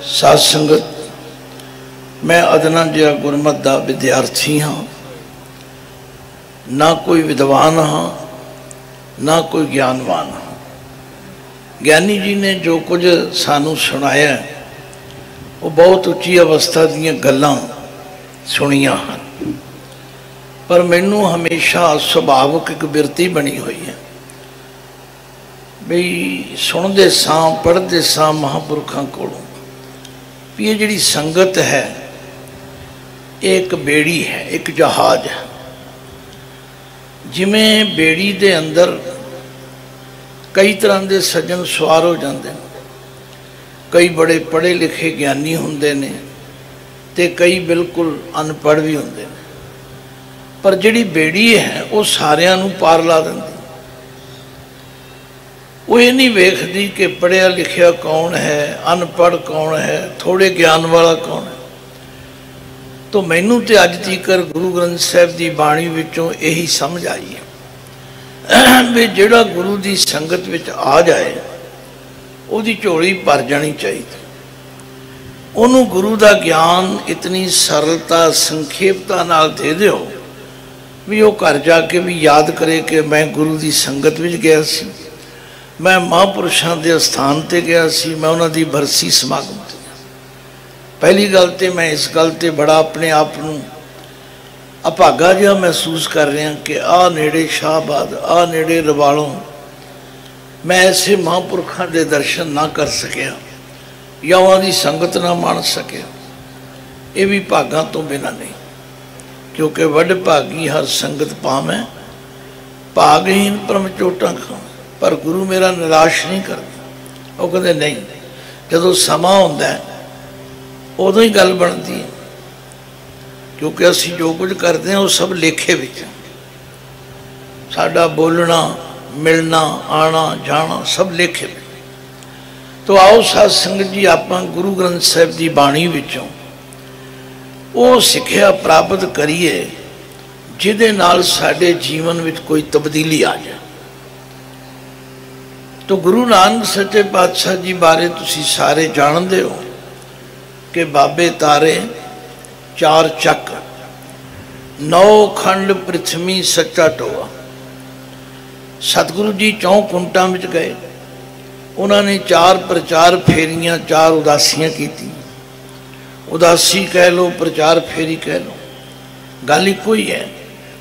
साध संगत, मैं अदना जिहा गुरमत दा विद्यार्थी हाँ, ना कोई विद्वान हाँ, ना कोई ज्ञानवान हाँ। ज्ञानी जी ने जो कुछ सानू सुनाया वो बहुत उच्ची अवस्था दीयां गल्लां सुनियां हैं, पर मैनू हमेशा सुभावक एक बिरती बनी हुई है बई सुनते सां पढ़ते सां महापुरखों कोलों भी ये जिहड़ी संगत है एक बेड़ी है, एक जहाज है। जिमें बेड़ी दे अंदर कई तरह के सज्जन सवार हो जाते हैं, कई बड़े पढ़े लिखे ज्ञानी होंदे ने ते कई बिल्कुल अनपढ़ भी होंदे ने, पर जिहड़ी बेड़ी है वो सारियां नूं पार ला देंदी। वो ये नहीं वेखदी कि पढ़िया लिखिया कौन है, अनपढ़ कौन है, थोड़े ज्ञान वाला कौन है। तो मैनू तो अज तीकर गुरु ग्रंथ साहिब की बाणी विचों यही समझ आई है भी जिहड़ा गुरु की संगत विच आ जाए उसकी झोली भर जानी चाहिए। उन्होंने गुरु का ज्ञान इतनी सरलता संखेपता नाल दे दिओ भी वो घर जाके भी याद करे कि मैं गुरु की संगत विच गया सी, मैं महापुरुषों के स्थान पर गया सी, मैं उन्हों की बरसी समागम। पहली गल तो मैं इस गल ते बड़ा अपने आप को अभागा जिहा महसूस कर रहा कि आ नेड़े शाहबाद, आ नेड़े रवालों मैं ऐसे महापुरखों के दर्शन ना कर सकिया या उन्होंने संगत ना मान सकिया। ये भी भागों तो बिना नहीं, क्योंकि वड भागी हर संगत पावैं, भागहीन परम चोटां खावैं। पर गुरु मेरा निराश नहीं करता। वो कहते नहीं, जदों समा हुंदा है उदों ही गल बनती है, क्योंकि असी जो कुछ करते हैं वो सब लेखे विच। साडा बोलना, मिलना, आना जाना सब लेखे विच। तो आओ साध संगत जी, आपां गुरु ग्रंथ साहिब की बाणी विचों वो सिक्ख्या प्राप्त करिए जिहदे नाल साडे जीवन विच कोई तब्दीली आ जाए। तो गुरु नानक सच्चे पातशाह जी बारे तुसी सारे जानते हो कि बाबे तारे चार चक, 9 खंड पृथ्वी सच्चा टोआ। सतगुरु जी 4 कुंटां विच गए, उन्होंने 4 प्रचार फेरियां, 4 उदासियां की। उदासी कह लो, प्रचार फेरी कह लो, गल इको ही है।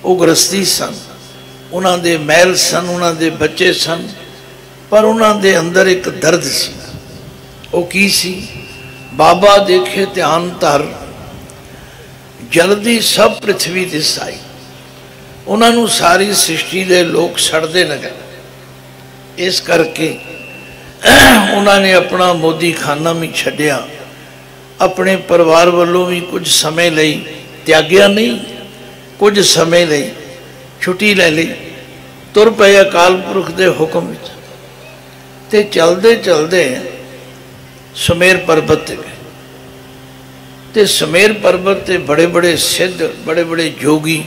वो गृहस्थी सन, उन्होंने महल सन, उन्होंने बच्चे सन, पर उन्होंने अंदर एक दर्द सी। वो की सी? बाबा देखे ध्यान धर, जल्दी सब पृथ्वी दिस आई। उन्होंने सारी सृष्टि के लोग सड़ते नजर, इस करके उन्होंने अपना मोदी खाना भी छड्या, अपने परिवार वालों भी कुछ समय लई त्याग्या नहीं, कुछ समय लई छुट्टी ले ली, तुर पे अकाल पुरख के हुक्म विच। ते चलते चलते सुमेर पर्वत ते गए। ते सुमेर पर्वत ते बड़े बड़े सिद्ध, बड़े बड़े जोगी,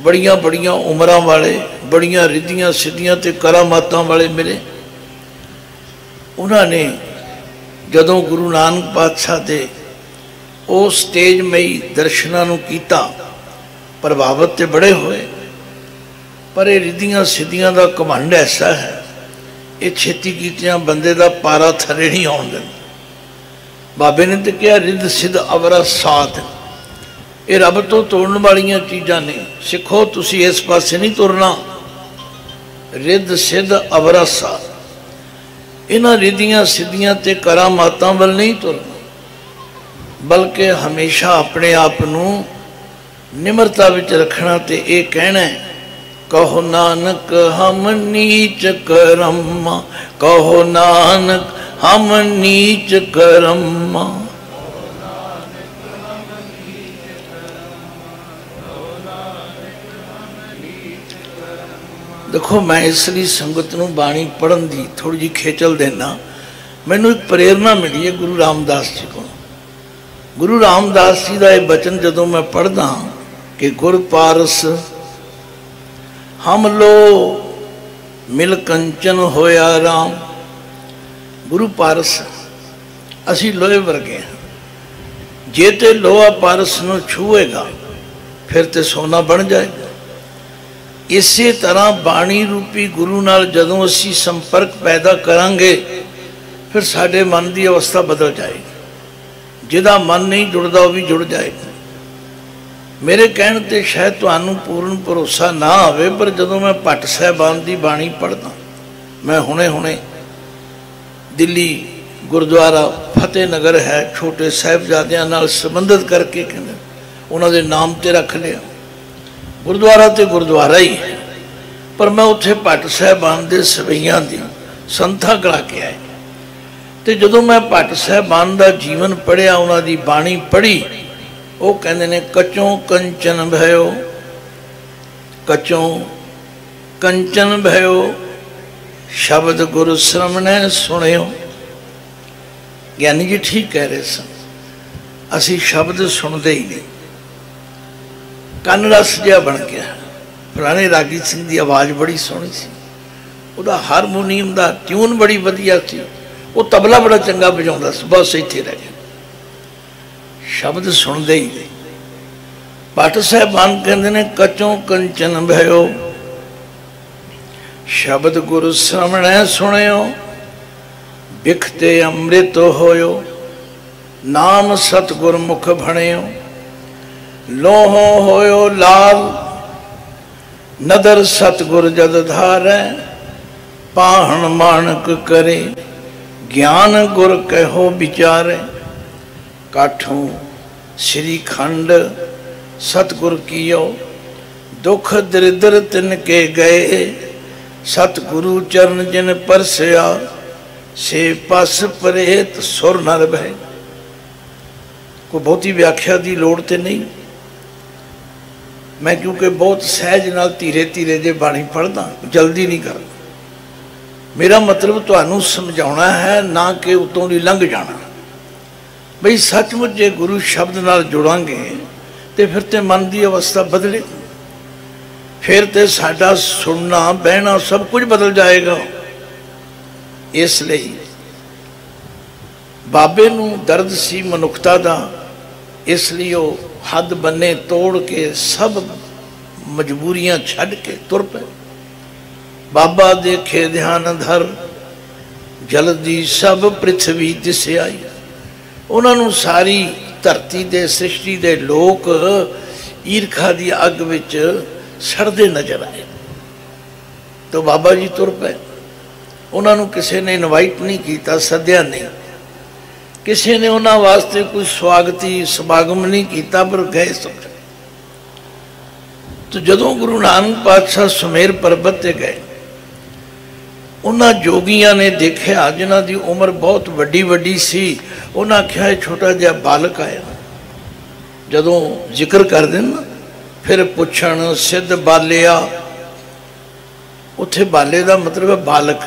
बड़िया बड़िया उम्रां वाले, बड़िया रिद्धियां सिद्धियां ते करामातां वाले मिले। उन्होंने जदों गुरु नानक पातशाह दे उस तेजमई दर्शनां नूं कीता, प्रभावित ते बड़े होए। पर ये रिद्धियां सिद्धियां दा घमंड ऐसा है, ये छेती कीतियां बंदे दा पारा थले नहीं आउण दिंदा। बाबे ने तो कहा रिद्ध सिद्ध अवरा साथ, ये रब तो तोड़न वालियां चीज़ां ने, सिखो तुसी इस पासे नहीं तुरना। रिद्ध सिद्ध अवरा साथ, इन्हां रिद्धियां सिद्धियां ते करामातां वल नहीं तुरना, बल्कि हमेशा अपने आप नूं निमरता विच रखना ते ये कहना है, कहो नानक हम नीच करम्मा, कहो नानक हम नीच करम्मा। देखो, मैं इसलिए संगत नूं बाणी पढ़न दी थोड़ी जी खेचल देना। मैनू एक प्रेरणा मिली है गुरु रामदास जी को। गुरु रामदास जी का यह बचन जदों मैं पढ़दा कि गुर पारस हम लो मिल कंचन होया राम। गुरु पारस ਅਸੀਂ ਲੋਹੇ ਵਰਗੇ ਹਾਂ। ਜੇ ਤੇ ਲੋਹਾ ਪਾਰਸ ਨੂੰ ਛੂਏਗਾ ਫਿਰ ਤੇ ਸੋਨਾ ਬਣ ਜਾਏਗਾ। ਇਸੇ ਤਰ੍ਹਾਂ ਬਾਣੀ ਰੂਪੀ ਗੁਰੂ ਨਾਲ ਜਦੋਂ ਅਸੀਂ ਸੰਪਰਕ ਪੈਦਾ ਕਰਾਂਗੇ ਫਿਰ ਸਾਡੇ ਮਨ ਦੀ ਅਵਸਥਾ ਬਦਲ ਜਾਏਗੀ। ਜਿਹਦਾ ਮਨ ਨਹੀਂ ਜੁੜਦਾ ਉਹ ਵੀ ਜੁੜ ਜਾਏਗਾ। ਮੇਰੇ ਕਹਿਣ ਤੇ ਸ਼ਾਇਦ ਤੁਹਾਨੂੰ ਪੂਰਨ ਭਰੋਸਾ ਨਾ ਆਵੇ, ਪਰ ਜਦੋਂ ਮੈਂ ਭੱਟ ਸਾਹਿਬਾਨ ਦੀ ਬਾਣੀ ਪੜ੍ਹਦਾ, ਮੈਂ ਹੁਣੇ ਦਿੱਲੀ ਗੁਰਦੁਆਰਾ ਫਤਿਹ ਨਗਰ ਹੈ, ਛੋਟੇ ਸਾਹਿਬਜ਼ਾਦਿਆਂ ਨਾਲ ਸੰਬੰਧਿਤ ਕਰਕੇ ਕਹਿੰਦੇ ਉਹਨਾਂ ਦੇ ਨਾਮ ਤੇ ਰੱਖ ਲਿਆ। ਗੁਰਦੁਆਰਾ ਤੇ ਗੁਰਦੁਆਰਾ ਹੀ ਹੈ, ਪਰ ਮੈਂ ਉੱਥੇ ਭੱਟ ਸਾਹਿਬਾਨ ਦੇ ਸਵਈਆਂ ਦੀ ਸੰਥਾ ਕਰਾ ਕੇ ਆਇਆ। ਤੇ ਜਦੋਂ ਮੈਂ ਭੱਟ ਸਾਹਿਬਾਨ ਦਾ ਜੀਵਨ ਪੜ੍ਹਿਆ, ਉਹਨਾਂ ਦੀ ਬਾਣੀ ਪੜ੍ਹੀ, ਉਹ ਕਹਿੰਦੇ ਨੇ ਕਚੋਂ ਕੰਚਨ ਭਇਓ, ਕਚੋਂ ਕੰਚਨ ਭਇਓ, ਸ਼ਬਦ ਗੁਰੂ ਸ਼ਰਮਣੈ ਸੁਣਿਓ। ਗਿਆਨੀ ਜੀ ਠੀਕ ਕਹਿ ਰਹੇ ਸਨ। ਅਸੀਂ ਸ਼ਬਦ ਸੁਣਦੇ ਹੀ ਨਹੀਂ, ਕੰਨ ਰਸ ਜਿਹਾ ਬਣ ਗਿਆ। ਪੁਰਾਣੇ ਰਾਗੀ ਸਿੰਘ ਦੀ ਆਵਾਜ਼ ਬੜੀ ਸੋਹਣੀ ਸੀ, ਉਹਦਾ ਹਾਰਮੋਨੀਅਮ ਦਾ ਟਿਊਨ ਬੜੀ ਵਧੀਆ ਸੀ, ਉਹ ਤਬਲਾ ਬੜਾ ਚੰਗਾ ਵਜਾਉਂਦਾ ਸੀ, ਬਸ ਇੱਥੇ ਰਹਿ ਗਿਆ। ਸ਼ਬਦ ਸੁਣਦੇ ਹੀ ਨਹੀਂ। ਭੱਟ ਸਾਹਿਬਾਨ ਕਹਿੰਦੇ ਨੇ ਕਚੋਂ ਕੰਚਨ ਭਇਓ, ਸ਼ਬਦ ਗੁਰੂ ਸ਼ਰਮਣੈ ਸੁਣਿਓ, ਬਿਖਤੇ ਅੰਮ੍ਰਿਤ ਹੋਇਓ, ਨਾਮ ਸਤਿਗੁਰ ਮੁਖ ਭਣਿਓ, ਲੋਹੋ ਹੋਇਓ ਲਾਲ, ਨਦਰ ਸਤਿਗੁਰ ਜਦ ਧਾਰੈ, ਪਾਹਣ ਮਾਣਕ ਕਰੇ, ਗਿਆਨ ਗੁਰ ਕਹਿਓ ਵਿਚਾਰੇ, ਕਾਠੋਂ श्री खंड सतगुर कियो, दुख दरिद्र तिनके गए, सतगुरु चरण जिन परसया, से पस परेत सुर नर बह। कोई बहुती व्याख्या की लोड़ तो नहीं, मैं क्योंकि बहुत सहज नाल धीरे धीरे जे बाणी पढ़दा, जल्दी नहीं करदा। मेरा मतलब तुहानू समझाउणा है, ना कि उतों दी लंघ जाना। बई सचमुच जे गुरु शब्द नाल जुड़ांगे तो फिर तो मन की अवस्था बदले, फिर तो साडा सुनना बहना सब कुछ बदल जाएगा। इसलिए बाबे नूं दर्द सी मनुखता दा, इसलिए वो हद बन्ने तोड़ के सब मजबूरियां छड़ के तुर पे। बाबा देखे ध्यान धर, जल्दी सब पृथ्वी दिसे आई। उन्होंने सारी धरती दे सृष्टि दे लोग ईरखा की अग विच सड़ते नजर आए। तो बाबा जी तुर पे। उन्होंने किसी ने इनवाइट नहीं किया, सद्या नहीं, किसी ने उन्होंने वास्ते कोई स्वागती समागम नहीं किया, पर गए सब। तो जदों गुरु नानक पातशाह सुमेर पर्वत ते गए, उन्होंने जोगियां ने देखा जिन्हों की उम्र बहुत वड्डी वड्डी सी, उन्हें आख्या छोटा जिहा बालक आया। जदों जिक्र कर देन फिर पुछण सिद्ध बालिया, उत्थे बाले का मतलब है बालक।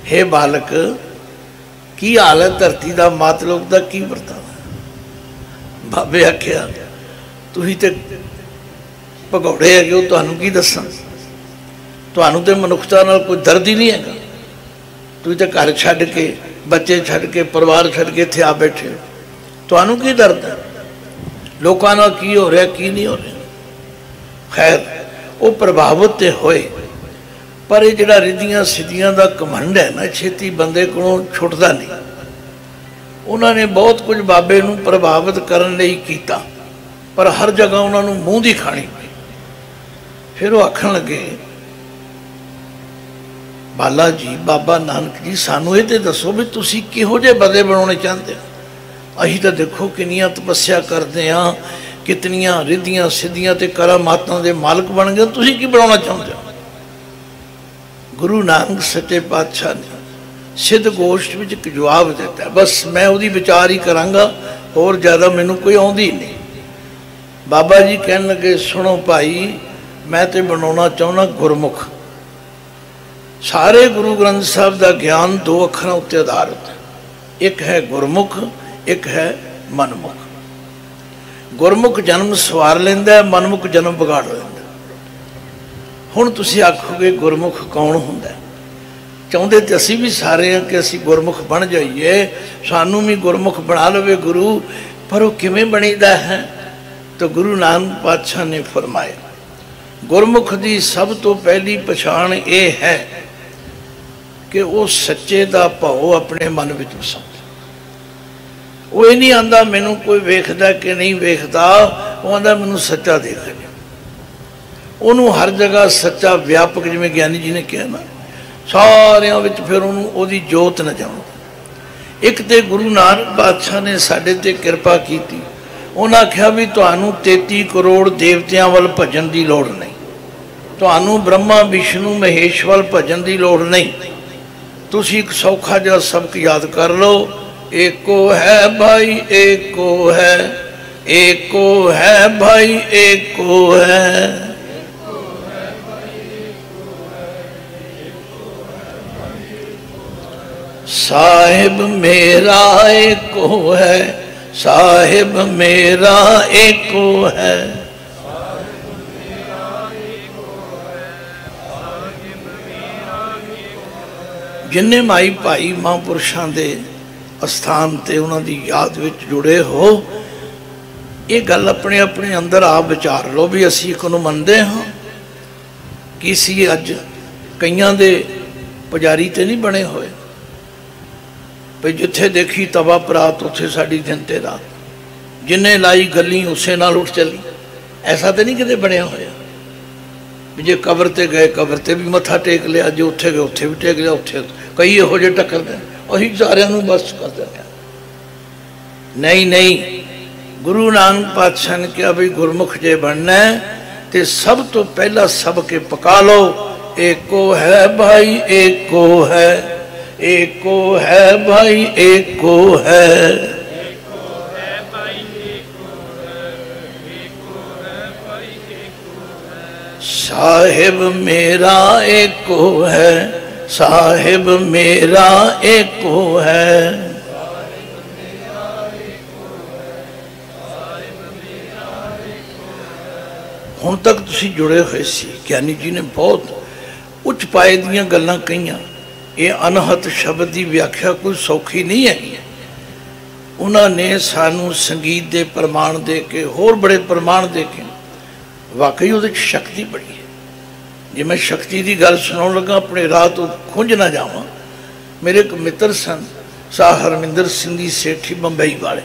हे बालक, की हाल है धरती का, मातलोक का की वरतावा। बाबे आख्या तुसीं ते भगौड़े है, वो तुहानूं की दसां, तुहानूं ते मनुखता नाल कोई दर्द ही नहीं है। तुसीं ते घर छड्ड के, बच्चे छड्ड के, परिवार छड्ड के इत्थे आ बैठे हो, तुहानूं की दर्द है, लोकां नाल की हो रहा की नहीं हो रहा। खैर वो प्रभावित तो होए, पर ये जिहड़ा रिद्धियां सिद्धियां दा घमंड है ना, छेती बंदे कोलों छुटदा नहीं। उन्होंने बहुत कुछ बाबे नूं प्रभावित करने लई कीता, पर हर जगह उन्होंने मूँह दी खानी पई। फिर वो आखण लगे, बाला जी, बाबा नानक जी, सानू ये तो दसो भी तुसीं किहो जिहे बंदे बनाउणे चाहते हो। असीं तां देखो कितनियां तपस्या करते हैं, कितनियां रिद्धियां सिद्धियां ते करामातां दे मालक बन गए, तुसीं की बनाउणा चाहुंदे हो। गुरु नानक सच्चे पातशाह ने सिद्ध गोष्ठ में एक जवाब दिता है, बस मैं उसकी विचार ही करांगा, होर ज़्यादा मैनू कोई आउंदी नहीं। बाबा जी कहन लगे, सुनो भाई, मैं तो बनाना चाहना गुरमुख। सारे गुरु ग्रंथ साहब का ज्ञान दो अखरों उत्ते आधारित है, एक है गुरमुख, एक है मनमुख। गुरमुख जन्म सवार लेंदा है, मनमुख जन्म बिगाड़ लेंदा। हुण तुसीं आखोगे गुरमुख कौन हुंदा है? चाहुंदे ते असीं भी सारे हैं कि असीं गुरमुख बन जाइए, सानू भी गुरमुख बना लवे गुरु, पर वो किवें बनीदा है? तो गुरु नानक पातशाह ने फरमाया गुरमुख की सब तो पहली पछाण ये है कि वो सच्चे का भाव अपने मन में वसाउंदा। वो ये नहीं आंदा मैनू कोई वेखदा कि नहीं वेखदा, वो आंदा मैनू सच्चा देख लिया। उन्होंने हर जगह सच्चा व्यापक, जिवें ज्ञानी जी ने कहा ना, सारियां विच फिर उन्होंने ओदी जोत नजर आउंदी। एक तो गुरु नानक पातशाह ने साडे ते कृपा की, उन्हें आख्या भी तुहानू 33 करोड़ देवतियां वाल भजन की लोड़ नहीं, तुहानू ब्रह्मा विष्णु महेश वाल भजन की लोड़ नहीं, तुसी एक सौखा जिहा सबक याद कर लो, एको है भाई एको है, एको है भाई एको है, साहिब मेरा एको है, साहिब मेरा एको है। जिन्ने माई भाई महापुरुषों के अस्थान ते उन्हों की याद विच जुड़े हो, ये गल अपने अपने अंदर आप विचार लो भी असी एक नूं मनदे हाँ कि असी अज कईयां दे पुजारी ते नहीं बने हुए भाई जिथे देखी तवा परात उत्थे साड़ी दिन ते रात, जिन्हें लाई गली उसे नाल उठ चली, ऐसा तो नहीं किते बनया होया। जे कबर ते गए कबर ते भी मत्था टेक लिया, जो उत्थे गए उत्थे भी टेक लिया, उत्थे कई इहो जे टक्करदे असीं सारिआं नूं बस कर दिंदे। नहीं नहीं, गुरु नानक पातशाह ने कहा भाई गुरमुख जे बनना है तो सब तो पहला सब के पका लो, एको है भाई एको है, एको है भाई एको है, साहिब मेरा एको है, साहिब मेरा एको है। हुण तक तुसीं जुड़े हुए सी, ज्ञानी जी ने बहुत उच्च पाए दियां गल्लां कहीआं। ये अनहत शब्द की व्याख्या कोई सौखी नहीं है। उन्होंने सानू संगीत के प्रमाण दे के, होर बड़े प्रमाण दे के, वाकई वो शक्ति बड़ी है। जे मैं शक्ति की गल सुनाउण लगा अपने राह तो खुंज ना जावां। मेरे एक मित्र सन शाह हरमिंदर सिंह जी सेठी बंबई वाले,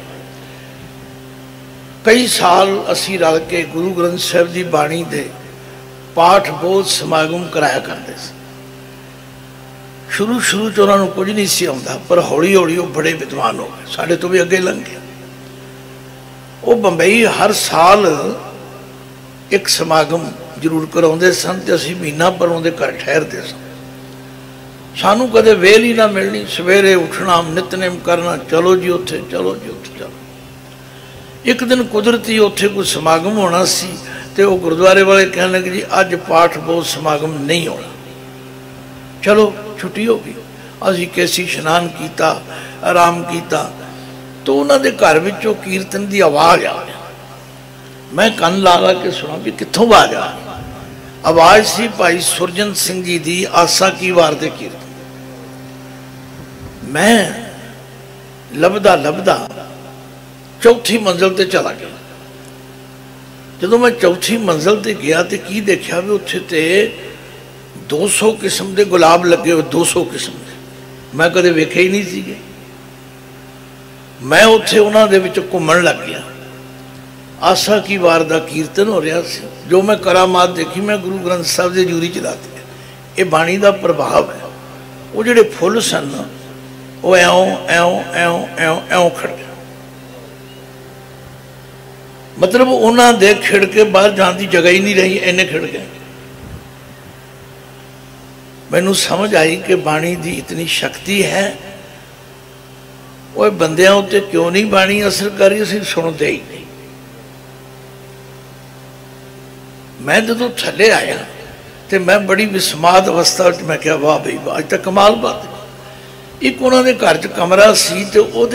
कई साल असी रल के गुरु ग्रंथ साहिब की बाणी दे पाठ बोध समागम कराया करते। शुरू शुरू च उन्होंने कुछ नहीं सी आउंदा, पर हौली हौली वो बड़े विद्वान हो गए, साढ़े तो भी अगे लंघ गए। वो बंबई हर साल एक समागम जरूर कराउंदे सन ते असीं महीना भर उहदे घर ठहरदे सन। सानू कदे वेल ही ना मिलनी, सवेरे उठना नितनेम करना, चलो जी उत्थे चलो जी उत्थे चलो। एक दिन कुदरती उत्थे कोई समागम होना सी ते वो गुरुद्वारे वाले कहने लगे जी अज पाठ बोध समागम नहीं होना, चलो छुट्टी हो गई। असीं कैसी इशनान किया, आराम किया, तो उन्होंने घर विचों कीर्तन की आवाज़ आ गई। मैं कन ला ला के सुना भी कित्थों आवाज़ आ गई। आवाज़ सी भाई सुरजन सिंह जी की आसा की वार दे कीर्तन। मैं लभदा लभदा चौथी मंजिल ते चला गया। जदों मैं चौथी मंजिल ते गया तो की देखा भी उत्थे ते 200 किस्म के गुलाब लगे हुए, 200 किस्म के, मैं कदे वेखे ही नहीं सीगे। मैं उत्थे उन्हां दे विच घुमण लग गया। आसा की वार दा कीर्तन हो रहा सी। जो मैं करामात देखी मैं गुरु ग्रंथ साहिब की जूरी चलाती है। ये बाणी का प्रभाव है। वो जिहड़े फुल सन वो एवं एवं एवं एवं एवं खड़ गए, मतलब उन्होंने दे खिड़ के बाहर जाने की जगह ही नहीं रही, इन्ने खिड़ गए। मैनू समझ आई कि बाणी की इतनी शक्ति है। वो बंदियां उत्ते क्यों नहीं बाणी असर करी, असीं सुनते ही नहीं। मैं जो थले आया तो मैं बड़ी विस्माद अवस्था मैं क्या वाह बई वाह, अज तक कमाल बात है। एक उन्होंने घर च कमरा सी तो वो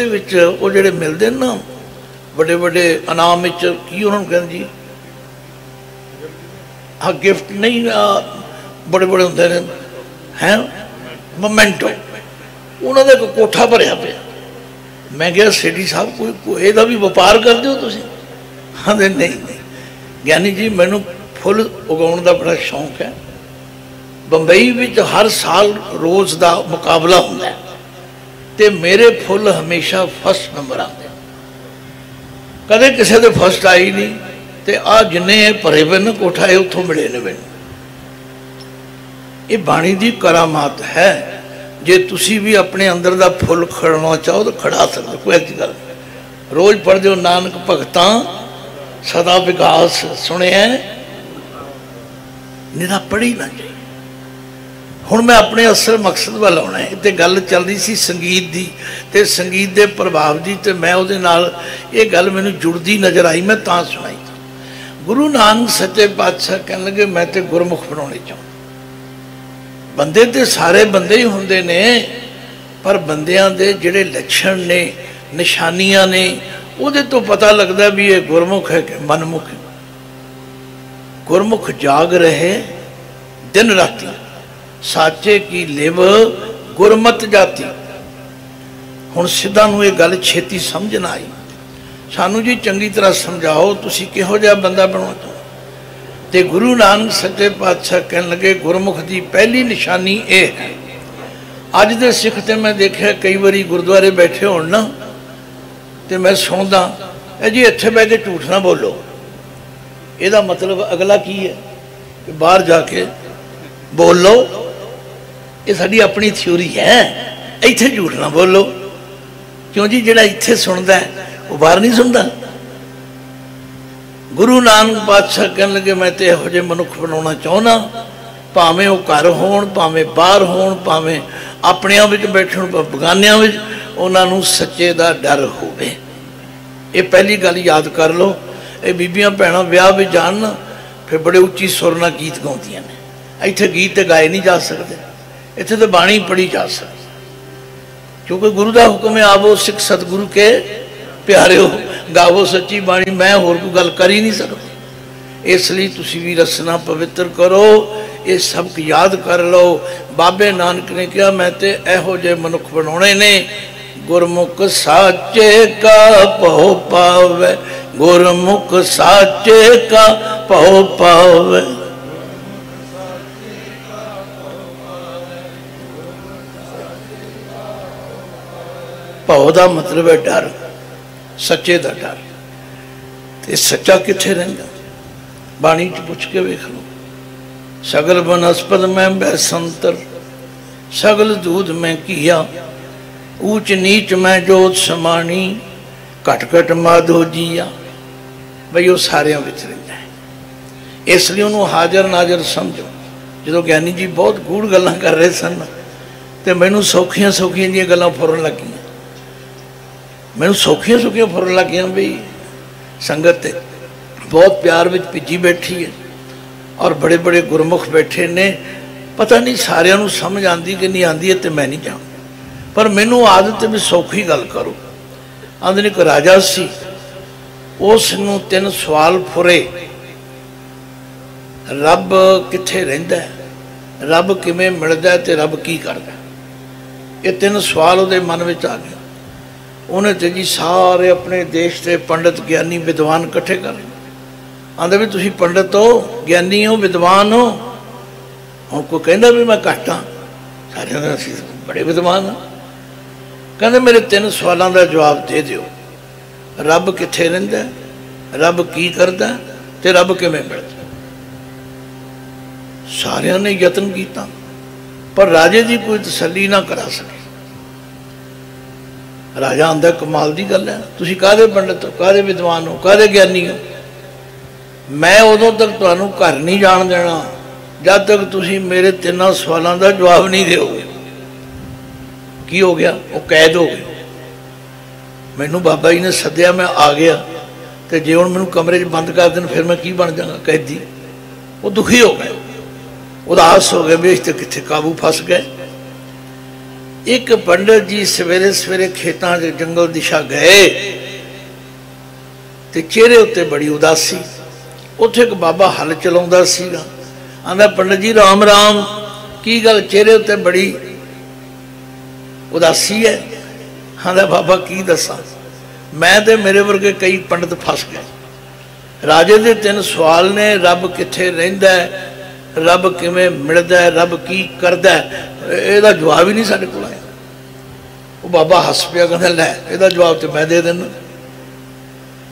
जोड़े मिलते ना बड़े बड़े इनाम की उन्होंने कहते जी हाँ गिफ्ट नहीं, बड़े बड़े होंगे हैं मोमेंटो उन्होंने एक कोठा भरिया पे। मैं क्या सेठी साहब कोई ਇਹਦਾ भी व्यापार करते हो तुम? आंदे नहीं ज्ञानी जी मैनू फुल उगाउण का बड़ा शौक है। बंबई में हर साल रोज़ का मुकाबला होंदा है ते मेरे फुल हमेशा फर्स्ट नंबर आते। कदे किसी के फर्स्ट आई नहीं ते आ जिन्ने भरे पे ना कोठा है उतों मिले ने मैनू। ये बाणी की करामात है। जे तुसी भी अपने अंदर का फुल खड़ना चाहो तो खड़ा सकते, कोई ऐसी गल नहीं। रोज़ पढ़ दो नानक भगता सदा विकास सुने निरा पढ़ी ना चाहिए। हुण मैं अपने असल मकसद वाल आउणा है। ते गल चल रही सी संगीत की ते संगीत के प्रभाव की, ते मैं उहदे नाल ये गल मैनूं जुड़दी नज़र आई, मैं तां सुणाई। गुरु नानक सच्चे पातशाह कहण लगे मैं तो गुरमुख बनाउणे चाहुंदा। बंदे तो सारे बंदे ही होंदे ने, पर बंदियां दे जिहड़े लक्षण ने निशानियां ने उहदे तो पता लगता भी ये गुरमुख है कि मनमुख है। गुरमुख जाग रहे दिन राती, साचे की लिव गुरमत जाती। हुण सिद्धां नूं ये गल छेती समझ ना आई। सानू जी चंगी तरह समझाओ तुसीं किहो जिहा बंदा बनाउणा चाहो। ते गुरु नानक सच्चे पातशाह कहन लगे गुरमुख की पहली निशानी ये है। अज दे सिख ते मैं देखा कई बारी गुरुद्वारे बैठे हो ना, तो मैं सुनदा जी इत्थे बह के झूठ ना बोलो। ਇਹਦਾ मतलब अगला की है कि बाहर जाके बोलो। ये साड़ी अपनी थ्योरी है, इत्थे झूठ ना बोलो। क्यों जी जिहड़ा इत्थे सुनदा है वो बाहर नहीं सुनता। गुरु नानक पातशाह कहन लगे मैं तो इहो जिहे मनुख बनाउणा चाहुंदा, भावें वो घर होण भावें बाहर होण भावें अपणियां विच बैठण बगानियां विच, उन्हां नूं सच्चे दा डर होवे। ये पहली गल याद कर लो। ये बीबियां भैणां विआह विच जाण ना फिर बड़े उच्ची सुर नाल गीत गाउंदियां ने। इत्थे गीत ते गाए नहीं जा सकते, इत्थे तो बाणी पढ़ी जा सकती, क्योंकि गुरु का हुक्म है आवो सिख सतगुरु के प्यारे हो गावो सच्ची बाणी। मैं होर कोई गल कर ही नहीं सकती। इसलिए तुसी भी रसना पवित्र करो, ये सबक याद कर लो। बाबे नानक ने कहा मैं तो इहो जिहे मनुख बनाने ने। गुरमुख साचे का भौ पावे, गुरमुख साचे का भौ पावे। भौ का मतलब है डर, सच्चे का डर। ते सच्चा कित्थे रहिंदा? बाणी च पुछ के वेख लो। सगल बनस्पत में बैसंतर, सगल दूध में किया, ऊंच नीच में जोत समानी, घट घट माधो जिया। बई वो सारियां विच रहिंदा है। इसलिए उन्होंने हाजर नाजर समझो। जो ज्ञानी जी बहुत गूढ़ गल्लां कर रहे सन तो मैनू सौखियां सौखियां दी गल्लां फुरन लगियां। मैनू सौखियां सौखियां फुरन लगियां भी संगत बहुत प्यार विच भिजी बैठी है और बड़े बड़े गुरमुख बैठे ने। पता नहीं सारियां नू समझ आती कि नहीं आती है तो मैं नहीं जानता, पर मैनू आदत भी सौखी गल करो। आंदे ने एक राजा सी, उसनू 3 सवाल फुरे। रब कित्थे रहिंदा है, रब किवें मिलदा है ते रब की करदा। ये 3 सवाल उहदे मन विच आ गए। उन्हें तो जी सारे अपने देश के पंडित ज्ञानी विद्वान इकट्ठे कर आंदे भी तुसीं पंडित हो, ज्ञानी हो, विद्वान हो। हुण कोई कहंदा भी मैं घट हाँ, सारे असीं बड़े विद्वान हाँ। कहंदे मेरे 3 सवालों का जवाब दे दिओ। रब कित्थे रहिंदा, रब की करदा ते रब किवें मिलदा। सारियां ने यतन किया पर राजे की कोई तसल्ली ना करा सके। राजा आंदा कमाल की गल है, तुसीं काहदे पंडित हो, काहदे विद्वान हो, काहदे ज्ञानी हो। मैं उदों तक तुहानूं घर नहीं जाण देना जब तक तुसीं मेरे 3 सवालों का जवाब नहीं दोगे। की हो गया? वो कैद हो गए। मैनू बाबा जी ने सद्या, मैं आ गया तो जे हुण मैनू कमरे बंद कर देन फिर मैं की बन जाऊँगा? कैदी। वो दुखी हो गए, उदास हो गए भी इस कित्थे काबू फस गए। एक पंडित जी सवेरे सवेरे खेतों के जंगल दिशा गए तो चेहरे उत्ते बड़ी उदासी। उत्थे एक बाबा हल चलाउंदा सीगा। आंदा पंडित जी राम राम। की गल? चेहरे उत्ते बड़ी उदासी है। आंदा बाबा की दसा, मैं तो मेरे वर्गे कई पंडित फस गए। राजे दे 3 सवाल ने, रब कित्थे रहिंदा है, रब किवें मिलदा है, रब की करदा है, इहदा जवाब ही नहीं साडे कोल आया। वो बाबा हस पिया, कहंदा लै इहदा जवाब तो मैं दे देना,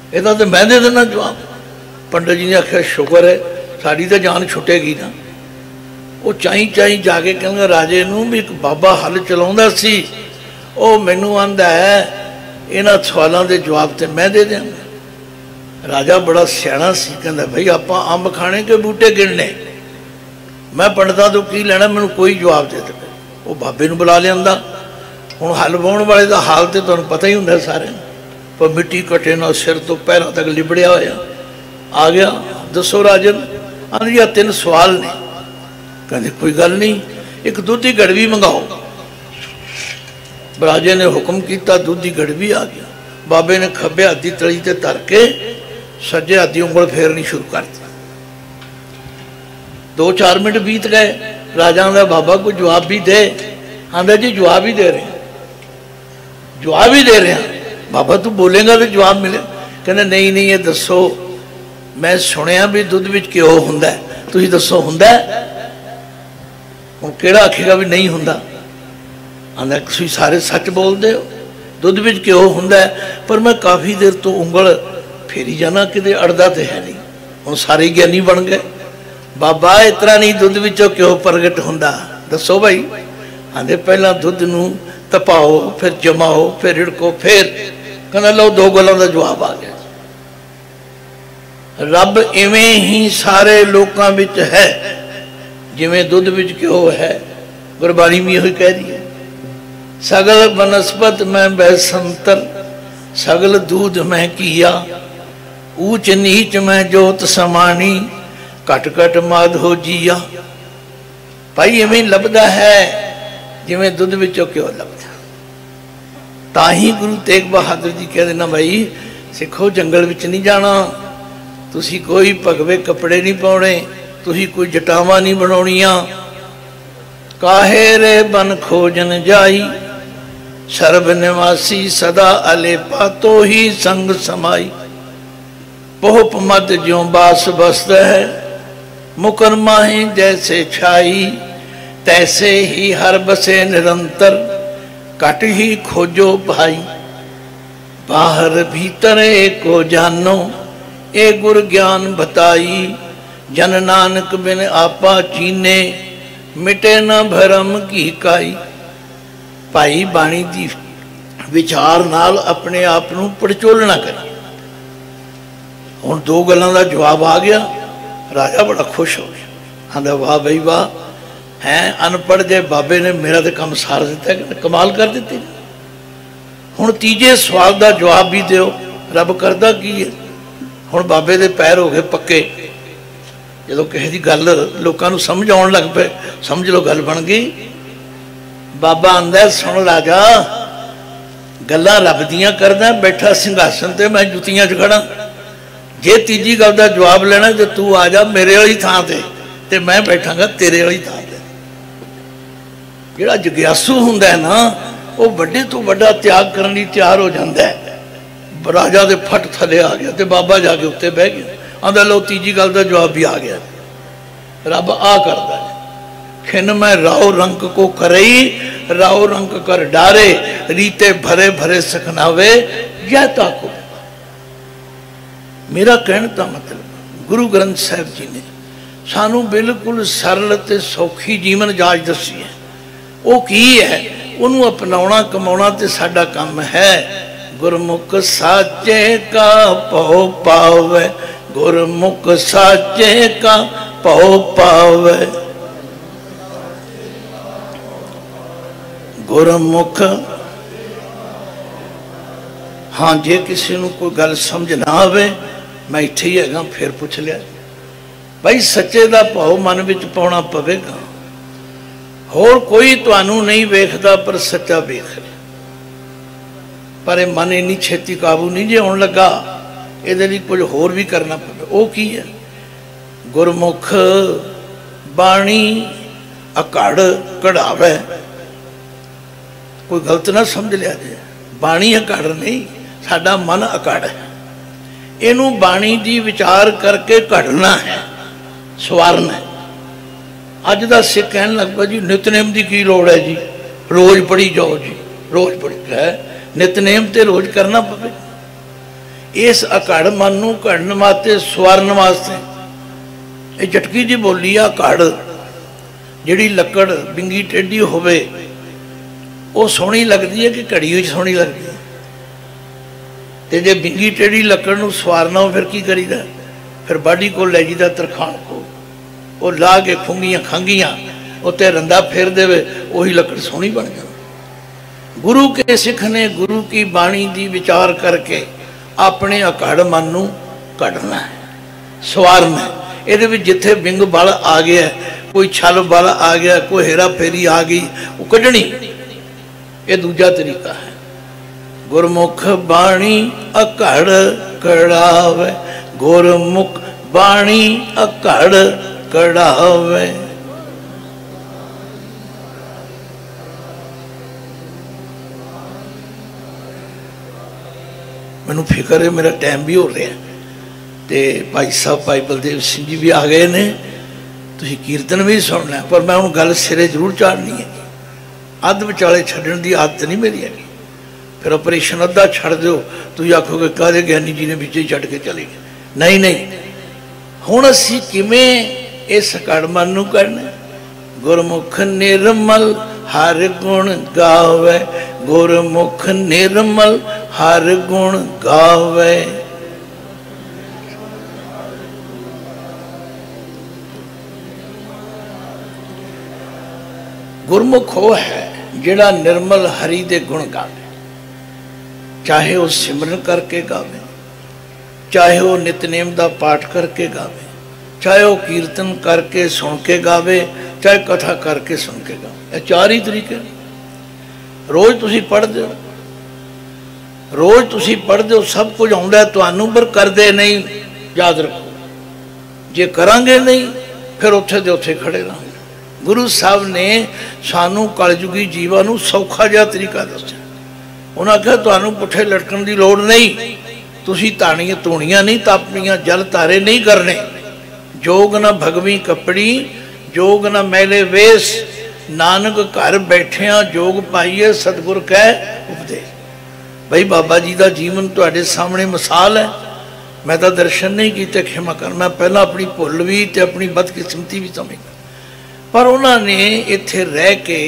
इहदा तो मैं दे देना जवाब। पंडित जी ने आख्या शुक्र है साड़ी तो जान छुटेगी ना। वो चाई चाई जाके कहंदा राजे नूं भी एक बाबा हल चलाउंदा सी, वो मैनू आंदा है इन्हां सवालों के जवाब तो मैं दे देंगा। राजा बड़ा सियाणा सी, कहंदा भाई आपां अंब खाने के बूटे गिनने, मैं पंडितां तो की लेना, मैनू कोई जवाब दे दे। वो बाबे नूं बुला लिआंदा। हुण हल वाउण वाले का हाल तो तुहानूं पता ही हुंदा सारे, पर मिट्टी कटे ना सिर तो पैरों तक लिबड़िया होया। आ गया, दसो राजन। आंदी 3 सवाल ने। कहते कोई गल नहीं, एक दुध की गड़वी मंगाओ। राजे ने हुक्म किया, दुध की गड़वी आ गया। बाबे ने खब्बे हाथ की तली ते धर के सज्जे हाथ की उंगल फेरनी शुरू कर दी। 2-4 मिनट बीत गए। राजा आंदा बाबा कोई जवाब भी दे। आंदा जी जवाब ही दे रहे हैं, जवाब ही दे रहे हैं। बाबा तू बोलेगा तो जवाब मिले। कहने नहीं नहीं, ये दसो, मैं सुनिया भी दुध विच घ्यो हुंदा है, तुसीं दसो हुंदा है? हुण किहड़ा आखेगा भी नहीं हुंदा? आंदा तुसीं सारे सच बोलदे हो, दुध विच घ्यो हुंदा है, पर मैं काफ़ी देर तो उंगल फेरी जाना, किते अड़दा तो है नहीं। हुण सारे ज्ञानी बन गए। बाबा इतना नहीं दुध विचों घ्यो प्रगट हुंदा, दसो भाई। आंदे पहला दुध नूं तपाओ, फिर जमाओ, फिर रिड़को, फिर। कहना लो 2 गल्लां दा जवाब आ गया। रब इवें ही सारे लोकां विच है जिवें दुध विच घ्यो है। गुरबाणी भी यही कह रही है, सगल बनस्पत में बैसंतर, सगल दूध में किया, ऊच नीच में जोत समानी, घट घट माध हो जिया। भाई इवें लभदा है जिवें दुध विचों घ्यो लभदा। ताही गुरु तेग बहादुर जी कह देना भाई सिखो, जंगल विच नहीं जाना, तुसी कोई भगवे कपड़े नहीं पाने, तुसी कोई जटावां नहीं बनाउणियां। काहे रे बन खोजन जाई, सर्ब निवासी सदा अलेपा, तो ही संग समाई। पोप मद ज्यों बास बसद है, मुकर माही जैसे छाई, तैसे ही हर बसे निरंतर, कट ही खोजो भाई। बाहर भीतर एको जानो, ए गुर ज्ञान बताई, जन नानक बिन आपा चीने, मिटे न भरम की काई। भाई बाणी दी विचार नाल अपने आप नूं पड़चोलना करी। हुण 2 गल्लां दा जवाब आ गया। राजा बड़ा खुश हो गया। आंदा वाह बई वाह, है अनपढ़ जे बाबे ने मेरा तो काम सार दिता, कमाल कर दी। हुण तीजे सवाल का जवाब भी दिओ, रब करदा की है। हुण बाबे दे पैर हो गए पक्के। जो किसी की गल लोगों को समझ आउण लग पे, समझ लो गल बन गई। बाबा आंदा सुन राजा, गल्लां रब दियां करदा, बैठा सिंघासन ते मैं जुतियां च खड़ा। जे तीजी गल का जवाब लेना तो तू आ जा मेरे वाली थां ते मैं बैठांगा तेरे वाली थां ते। जिहड़ा जिग्यासू हुंदा है ना, वो बड़े तो बड़ा त्याग करने लई तैयार हो जाता है। राजा दे फट थले आ गया, तो बाबा जाके उत्ते बह गया। आंदा लो तीजी गल का जवाब भी आ गया। रब आ करता है, खिन में राव रंक को करई, राव रंक कर डारे, रीते भरे भरे सखनावे, यह ताको। मेरा कहने का मतलब गुरु ग्रंथ साहिब जी ने सानू बिल्कुल सरल ते सौखी जीवन जाच दसी है। वो की है, उन्होंने अपनाना कमाना तो साडा काम है। गुरमुख साचे का पौ पावे, गुरमुख साचे का पौ पावे। गुरमुख, हाँ जे किसी को कोई गल समझ ना आवे, मैं इत्थे ही हैगा, फिर पूछ लिया भाई। सच्चे का भाव मन विच पाउणा पवेगा। होर कोई तुहानू नहीं वेखदा, पर सच्चा वेख रहा। पर मन इन्नी छेती काबू नहीं जे आउण लगा, इहदे लई कुछ होर भी करना पवे। वो की है, गुरमुख बाणी अकड़ कढ़ावे, कोई गलत ना समझ लिया जाए। बाणी अकड़ नहीं, साडा मन अकड़ है। इनू बाणी दी विचार करके घड़ना है, सवारना है। अज का सिख कहन लग पा जी नितनेम की की लोड़ है जी, रोज़ पढ़ी जाओ जी, रोज़ पढ़ी है। नितनेम तो रोज़ करना पवे। इस अकड़ मन नूं घड़न वास्ते, सवारन वास्ते ये झटकी जी बोली आ अकड़, जिहड़ी लकड़ बिंगी टेढ़ी होवे वो सोहनी लगती है कि घड़ी हुई सोहनी लगती है। तो जे बिंगी टेढ़ी लकड़ नूं सवारना हो फिर की करीदा, फिर बाढ़ी को लै जीदा तरखान को, वो ला के खुंगियां खांगियां उत्ते रंदा फेर देवे, वही लकड़ सोहनी बन जाए। गुरु के सिख ने गुरु की बाणी दी विचार करके अपने अकड़ मन नूं कढ़ना है, सवारना है। ये जिथे बिंग बल आ गया, कोई छल बल आ गया, कोई हेरा फेरी आ गई, वो कढ़नी, ये दूजा तरीका है। गुरमुख बाणी अकड़ कढ़ावे, गुरमुख बाणी अकड़ कढ़ावे। मैनू फिक्र है मेरा टाइम भी हो रहा है, तो भाई साहब भाई बलदेव सिंह जी भी आ गए ने, तुसीं कीर्तन भी सुनना, पर मैं हुण गल सिरे जरूर चाड़नी है। अध विचाले छड्डण दी आदत नहीं मेरी है। फिर ऑपरेशन अद्धा छड़ दो, तुसीं आखोगे काहदे ज्ञानी जी ने विच ही छड्ड के चले गए। नहीं नहीं, हुण असीं किवें इस अकड़ मन नूं करना। गुरमुख निर्मल हर गुण गावे, गुरमुख निर्मल हर गुण गावे। गुरमुख वो है जिहड़ा निर्मल हरि दे गुण गावे, चाहे वह सिमरन करके गावे, चाहे वह नितनेम का पाठ करके गावे, चाहे वह कीर्तन करके सुन के गावे, चाहे कथा करके सुन के गावे। ये चार ही तरीके। रोज़ तुसीं पढ़दे हो, रोज़ तुसीं पढ़दे हो, सब कुछ आउंदा तुहानूं, पर करदे नहीं। याद रखो, जे करांगे नहीं फिर उत्थे दे उत्थे खड़े रहांगे। गुरु साहब ने सानू कलयुगी जीवां नूं सौखा जिहा तरीका दस्सिया। उन्होंने कहा तुहानूं पुठे लटकण की लोड़ नहीं, तुसीं ताणियां धूणियां नहीं तापणियां, जल तारे नहीं करने। जोग न भगवी कपड़ी, जोग न मैले वेश, नानक घर बैठिया जोग पाइए सतगुर कह उपदेश। भाई बाबा जी का जीवन तुहाडे सामने मिसाल है। मैं तो दर्शन नहीं किए, क्षमा कर, मैं पहला अपनी भुल भी ते अपनी बदकिस्मती भी समझदा, पर उन्होंने इत्थे रह के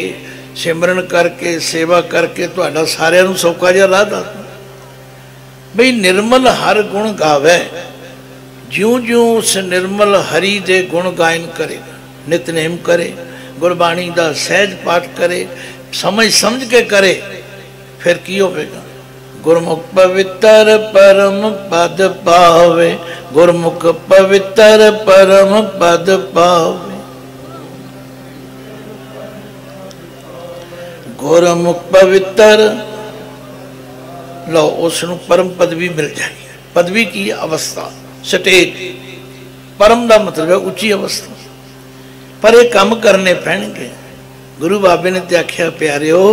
सिमरन करके सेवा करके तुहाडा सारिਆਂ ਨੂੰ सौखा जिहा राह दस। बई निर्मल हर गुण गावे, ज्यों ज्यों उस निर्मल हरि दे गुण गायन करेगा, नितनेम करे, गुरबाणी का सहज पाठ करे, समझ समझ के करे, फिर की होगा। गुरमुख पवित्र परम पद पावे, गुरमुख पवित्र परम पद पावे। गुरमुख पवित्र लो, उसनूं परम पदवी मिल जाएगी। पदवी की अवस्था, स्टेज। परम का मतलब है उच्ची अवस्था, पर ये काम करने पैणगे। गुरु बाबे ने तो आख्या प्यारिओ,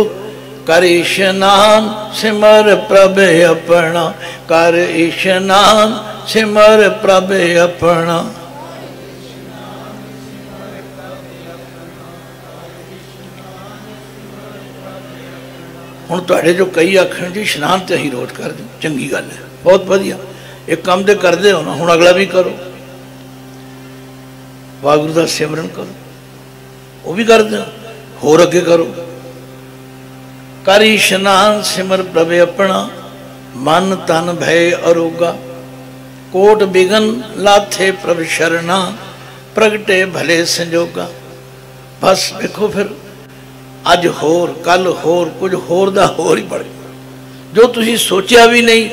कर इशनान सिमर प्रभ अपना, कर इशनान सिमर प्रभ अपना। हुण तुहाडे जो कई आखण जी इशनान तो असीं रोज़ कर दें, चंगी गल है, बहुत वधिया। एक काम तो करते हो ना, हुण अगला भी करो। वाहिगुरू दा सिमरन करो, वो भी कर दो, होर अगे करो। कर इशनान सिमर प्रभ अपना, मन तन भय अरोगा, कोट बिगन लाथे प्रभ शरणा, प्रगटे भले संजोगा। बस देखो फिर अज होर कल होर, कुछ होर दा होर ही बढ़ गया, जो तुसीं सोचा भी नहीं।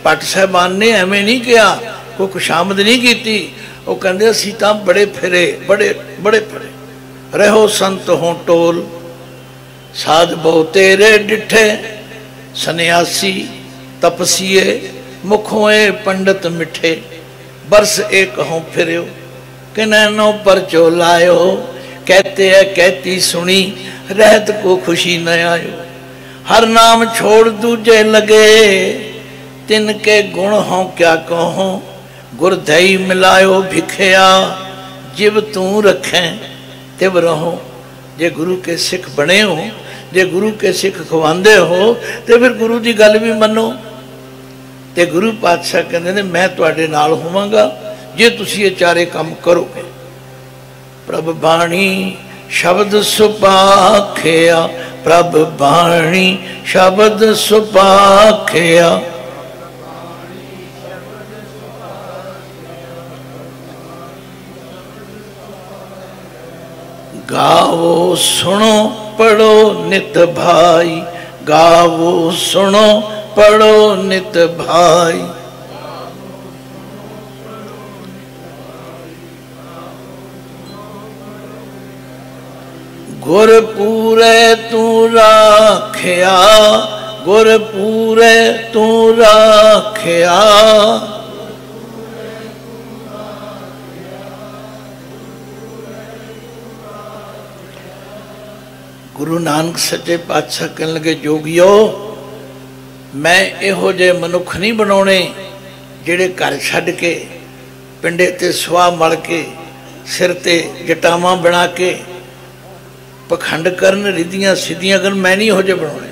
भट्ट साहबान ने एवें नहीं कहा, कोई खुशामद नहीं की। वो कहते असीं तां बड़े फिरे, बड़े बड़े फिरे, रहो संत हो टोल, साध बहु तेरे डिठे, सन्यासी तपसीए, मुखों ए पंडित मिठे, बरस एक हों फिरो, कि नैनों पर चोलायो, कहते है कहती सुनी, रहत को खुशी न आयो। हर नाम छोड़ दूजे लगे, तिनके गुण हों क्या कहो। गुर दई मिलायो भिखया, जिब तू रखें तिब रहो। जे गुरु के सिख बने हो, जे गुरु के सिख खवांदे हो, तो फिर गुरु की गल भी मनो। तो गुरु पातशाह कहते ने मैं तुहाडे नाल होवांगा जे तुसीं ये चारे काम करोगे। प्रभ बाणी शब्द सुपाख्या, प्रभ बाणी शब्द सुपाख्या। गावो सुनो पढ़ो नित भाई, गावो सुनो पढ़ो नित भाई। गुर पूरे तू राख्या, गुर पूरे तू राख्या। गुरु नानक सच्चे पातशाह कहने लगे जोगियो, मैं इहो जे मनुख नहीं बनाने जेड़े घर छड्ड के पिंडे ते सुआ मल के सिर ते जटावां बना के पखंड करन, रिधियां सिद्धियां करन। मैं नहीं इहो जे बनाने।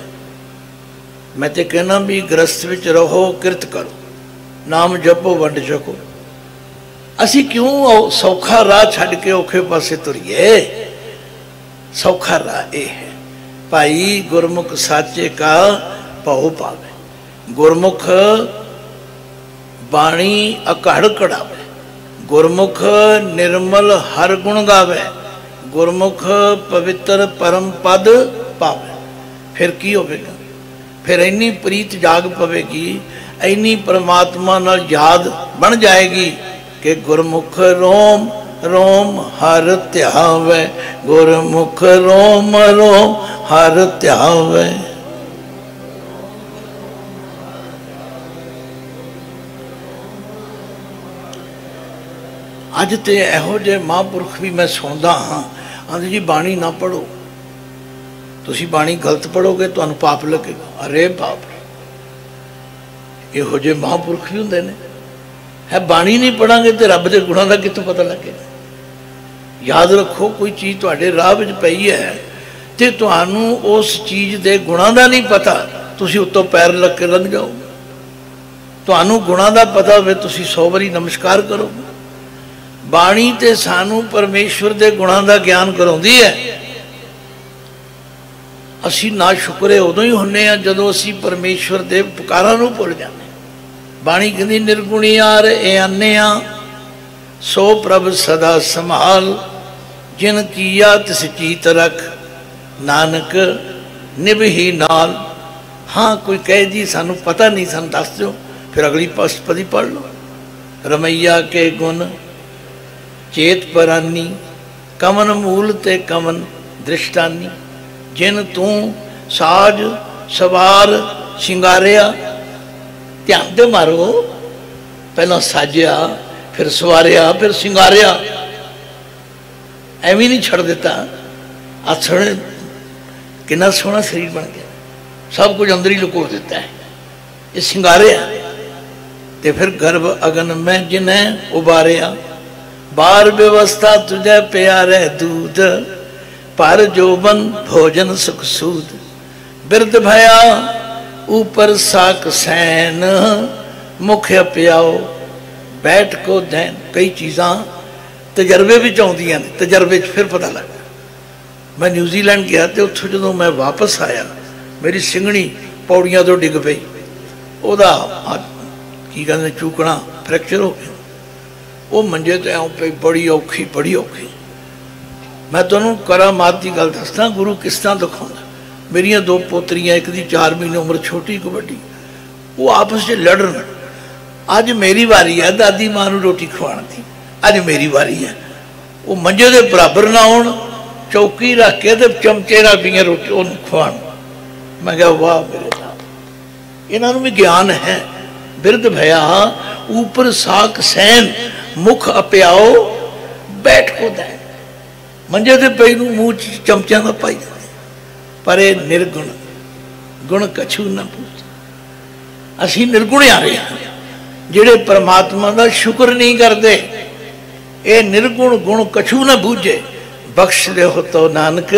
मैं तो कहना भी गृहस्थ विच रहो, किरत करो, नाम जपो, वंड छको। असी क्यों सौखा राह छड्ड के औखे पासे तुरीए। सौखा राह ये है भाई, गुरमुख साचे का भाव पावे। गुरमुख बाणी अकड़ कढ़ावे, गुरमुख निर्मल हर गुण गावे, गुरमुख पवित्र परम पद पावे। फिर की होवेगा? फिर इन्नी प्रीत जाग पवेगी, इन्नी परमात्मा नाल याद बन जाएगी कि गुरमुख रोम रोम हर ध्यावे, गुरमुख रोम रोम हर ध्यावे। अज तो इहो जे महापुरख भी मैं सुनता हाँ, आंदे जी बाणी ना पढ़ो, तुसी बाणी गलत पढ़ोगे तुहानू पाप लगेगा। अरे बाप, इहो जे महापुरख भी हुंदे ने। है बाणी नहीं पढ़ांगे तो रब के गुणों का कितों पता लगेगा। याद रखो, कोई चीज़ तुहाडे राह विच पई है तो तुहानू उस चीज़ के गुणों का नहीं पता, तुसी उत्तों पैर लग के लंघ जाओ। तुहानू गुणों का पता होवे तुसी 100 बारी नमस्कार करोगे। बाणी ते सानू परमेश्वर के गुणों का ज्ञान कराउंदी है। असी ना शुक्रे उदों ही हुन्ने आ जदों असी परमेश्वर के पुकारां नूं भुल जांदे। बाणी कहती निर्गुणी यार ए आने सो प्रभ सदा संभाल, जिन किया तिस चीत रख, नानक निभ ही नाल। हाँ कोई कहे जी सानू पता नहीं, सानू दस दो, फिर अगली पदी पढ़ लो। रमैया के गुण चेत परानी, कमन मूल ते कमन दृष्टानी। जिन तू साज सवार शिंगारिया, ध्यान दे मारो, पहला साजिया फिर सवारिया फिर सिंगारिया, एवं नहीं छड़ दिता। आसण कितना सोहना शरीर बन गया, सब कुछ अंदर ही लुको देता है। ये सिंगारिया ते फिर गर्भ अगन में जिन्हें उबारिया। बार व्यवस्था तुझे प्यारे दूध, पर जोबन भोजन सुख सूद। बिरद भया ऊपर साक सैन, मुख प्याओ बैठ को दैन। कई चीज़ा तजर्बे भी आउंदियां ने, तजर्बे फिर पता लगा। मैं न्यूजीलैंड गया तो उत्थों जो मैं वापस आया, मेरी सिंघणी पौड़ियां तो डिग पई, ओदा की कहते चूकना फ्रैक्चर हो गया। वो मंजे तो आऊँ पे बड़ी औखी बड़ी औखी। मैं तुहानू करामात की गल दसदा, गुरु किस तरह दिखाउंदा। मेरिया 2 पोतरियां, एक दी 4 महीने उम्र छोटी एक बड़ी, वो आपस में लड़न। अज मेरी वारी है दादी मां नू रोटी खवाण की, अज मेरी वारी है। वो मंजे के बराबर ना होण, चौकी रख के तो चमचे रख पीए रोटी उन्हें खवाण। मैं कहा वाह मेरे साहब, इन्हों भी ज्ञान है। बिरद भया ऊपर साक सैन, मुख अप्याओ बैठ को दैन। मंजे के पई नूं मूँह चमचियां का पाई जाते, पर यह निर्गुण गुण कछू न पूछ। असी निर्गुण आ रहे हैं जिहड़े परमात्मा का शुक्र नहीं करते। ये निर्गुण गुण कछू न बूझे, बख्श दो तो नानक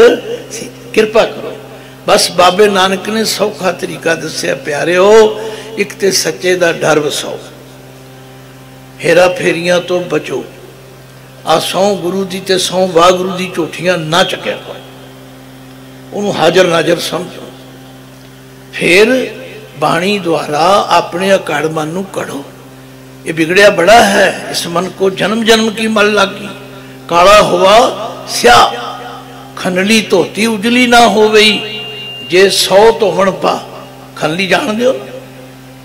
कृपा करो। बस बाबे नानक ने सौखा तरीका दसिया प्यारे हो। एक तो सच्चे का डर वसाओ, हेरा फेरियां तो बचो। आ सौ गुरु की ते सौ वाहगुरु की झूठियां ना चक्या करो, उन्होंने हाजर नाजर समझो। फिर बाणी द्वारा अपने अकाड़ मन नूं कढ़ो। ये बिगड़िया बड़ा है, इस मन को जन्म जन्म की मल लागी। काला हुआ स्या खनली धोती उजली ना हो गई, जे 100 धोवन पा। खनली जान दो,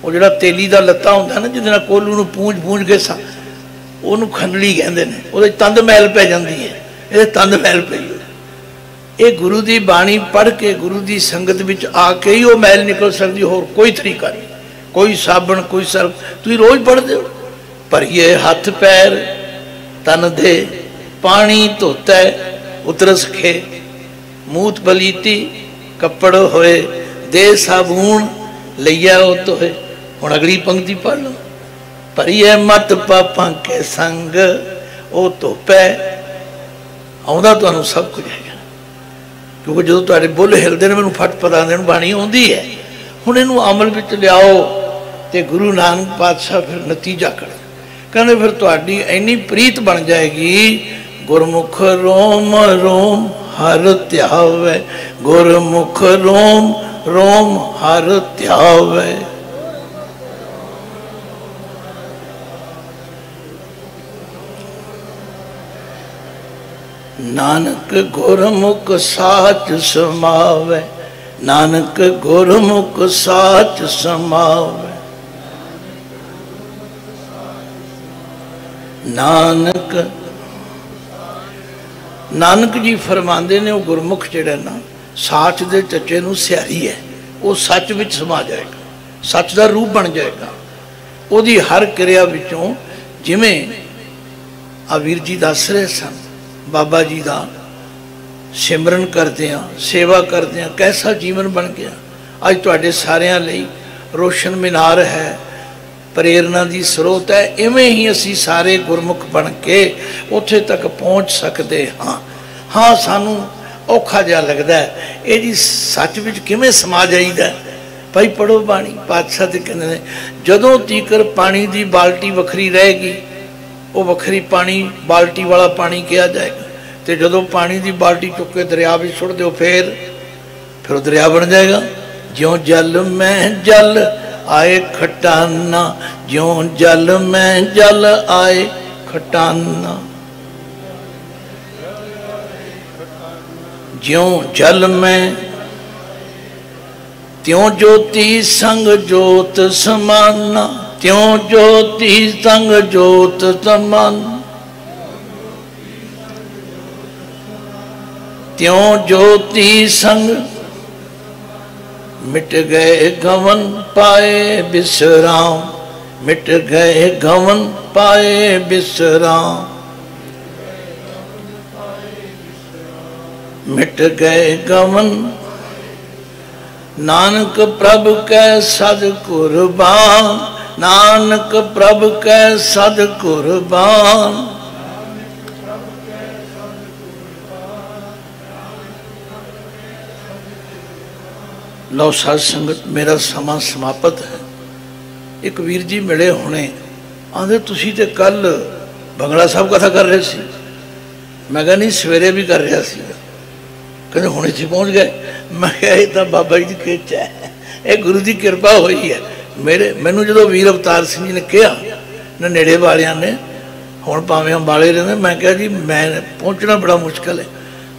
वो जो तेली का लत्ता होंगे ना, जिद कोलू नूं पूंज पूंज के उन्होंने खनली कहते हैं। वो तंद मैल पै जाती है, ये तंद मैल पई। ये गुरु की बाणी पढ़ के गुरु की संगत में आके ही वो मैल निकल सकती, होर कोई तरीका नहीं। कोई साबण कोई सर्फ तुम रोज पढ़ते हो। भरिए हथ पैर तन दे पानी धोता उतरस खे, मूत बलीती कपड़ होए दे साबून लिया वो तो है। हुण अगली पंक्ति पढ़ लो। भरिए मत पापा के संग वो धोपै। आउंदा तुहानूं सब कुछ है, क्योंकि जो तुहाडे बुल हिलदे ने मैनूं फट पता नहीं बाणी आउंदी है। हुण इहनूं अमल विच लियाओ ते गुरु नानक पातशाह फिर नतीजा कर कहने, फिर तुहाडी इन्नी प्रीत बन जाएगी। गुरमुख रोम रोम हर ध्यावै, गुरमुख रोम रोम हर ध्यावै। नानक गुरमुख साच समावै, नानक गुरमुख साच समावै। नानक नानक जी फरमाते ने, वो गुरमुख जिहड़ा ना साच दे चचे नूं सियारी है, वो सच विच समा जाएगा, सच का रूप बन जाएगा। उहदी हर क्रिया विचों जिवें आ वीर जी दस रहे सन, बाबा जी का सिमरन करते हैं, सेवा करते हैं, कैसा जीवन बन गया। अज तुहाडे सारिਆਂ ਲਈ रोशन मीनार है, प्रेरणा की स्रोत है। इवें ही असी सारे गुरमुख बन के उत्थे तक पहुँच सकते हाँ। हाँ सानू औखा जिहा लगदा है, ये जी सच विच किवें समा जाईदा। भाई पढ़ो बाणी। पातशाह ते कहंदे ने, जदों तीकर पानी की बाल्टी वखरी रहेगी, वो वखरी पानी बाल्टी वाला पानी किया जाएगा। तो जदों पानी की बाल्टी चुक के दरिया में सुट दो, फिर दरिया बन जाएगा। ज्यों जल में जल आए खटाना, ज्यों जल में जल आए खटाना, ज्यों जल में त्यों ज्योति संग ज्योत समाना, त्यों ज्योति संग ज्योत समाना, त्यों ज्योति संग मिट गए गवन पाए बिसराम, मिट गए गवन पाए बिसराम, मिट गए गवन। नानक प्रभु कै सद कुर्बान, नानक प्रभु कै सद कुर्बान। लो साध संगत, मेरा समा समाप्त है। एक वीर जी मिले होने, आंदे तुसी ते कल बंगला साहब कथा कर रहे सी। मैं कहा नहीं, सवेरे भी कर रहा सी। कहते हुणे इत्थे पहुँच गए। मैं कहा ये तो बाबा जी की किरच है, ये गुरु की कृपा हुई है। मैनू जो वीर अवतार सिंह जी ने कहा ना, नेड़े वालियां ने, हुण भावें अंबाले रहंदे, मैं कहा जी मैं पहुँचना बड़ा मुश्किल है।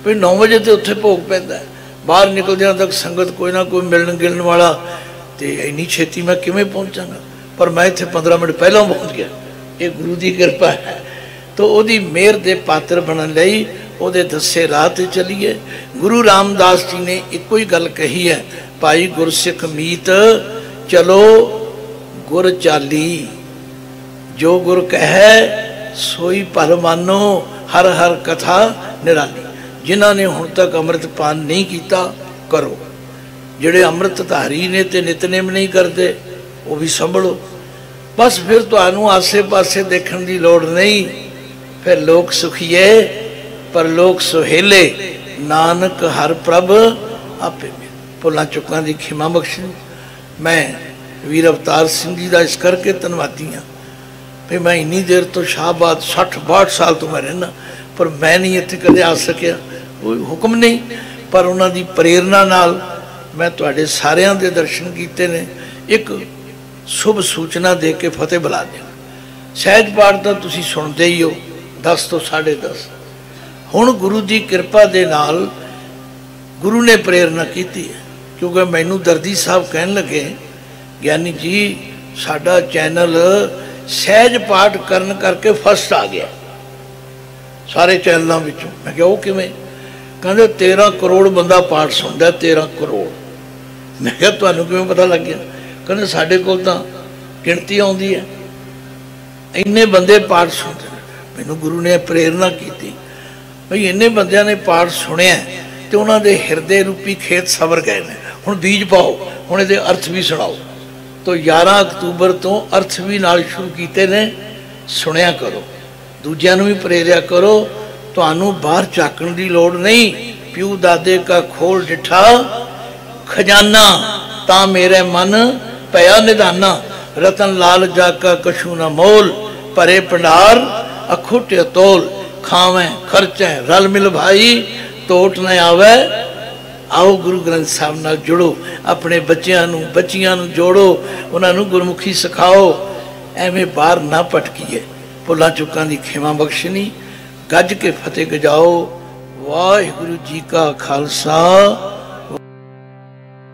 भाई 9 बजे तो उत्थे भोग पैंदा है, बाहर निकलदियां तक संगत कोई ना कोई मिलन गिलन वाला, तो इन्नी छेती मैं किवें पहुँचांगा। पर मैं इत्थे 15 मिनट पहलों पहुँच गया। ये गुरु की कृपा है। तो उहदी मेहर दे पात्र बनन लई उहदे दस्से राह ते चलीए। गुरु रामदास जी ने एको ही गल कही है, भाई गुरसिख मीत चलो गुर चाली, जो गुर कहे सोई पर मानो, हर हर कथा निराली। जिन्होंने हुण तक अमृत पान नहीं किया करो। ਜਿਹੜੇ ਅੰਮ੍ਰਿਤਧਾਰੀ ਨੇ ਤੇ ਨਿਤਨੇਮ ਨਹੀਂ ਕਰਦੇ ਉਹ ਵੀ ਸੰਭਲੋ। बस फिर तुहानू आसे पासे देखने की लोड़ नहीं। फिर लोक सुखीए पर लोक सुहेले, नानक हर प्रभ आपे मिले। भुलां चुकां दी खिमा बख्शे। मैं वीर अवतार सिंह जी का इस करके धन्नवादी हाँ भाई मैं इन्नी देर तो शाहबाद 60-62 साल तो मैं रहना, पर मैं नहीं इत्थे कदे आ सकिया, कोई हुक्म नहीं, पर उन्हां दी प्रेरणा नाल मैं तुहाडे सारियां दे दर्शन कीते ने। एक शुभ सूचना दे के फतेह बुला दें। सहज पाठ तो तुसी सुनते ही हो 10 तो 10:30। हुण गुरु की कृपा दे नाल गुरु ने प्रेरणा की है, क्योंकि मैनू दर्दी साहब कहन लगे ज्ञानी जी साडा चैनल सहज पाठ करन करके फर्स्ट आ गया सारे चैनलों विचों। मैं क्या वो किवें? कहंदे 13 करोड़ बंदा पाठ सुनदा। 13 करोड़। मैं क्या तुहानू किवें पता लग गया? कहते साढ़े को गिणती आती है, इन्ने बंदे पाठ सुनते। मैनू गुरु ने प्रेरणा की भाई इन्ने बंदियां ने पाठ सुनिया तो उन्होंने हिरदे रूपी खेत सवर गए हैं, हुण बीज पाओ, हुण इहदे अर्थ भी सुनाओ। तो 11 अक्तूबर तो अर्थ भी नाल शुरू किए ने। सुनिया करो, दूजियां नूं भी प्रेरिया करो। तुहानू बाहर झाकण की लोड़ नहीं। प्यू दादे का खोल डिठा खजाना, ता मेरे मन पया निधाना। रतन लाल जाका कछू न मोल, परे भंडार अखुट तोल। खावें खर्चे रल मिल भाई, टोट न आवे। आओ गुरु ग्रंथ साहब नाल जुड़ो, अपने बच्चियां नूं बच्चियां नूं जोड़ो, उन्हां नूं गुरमुखी सिखाओ। एवें बाहर ना भटकीए। भुलां चुकां दी खिमा बख्शनी। गज के फतेह गजाओ। वाहिगुरू जी का खालसा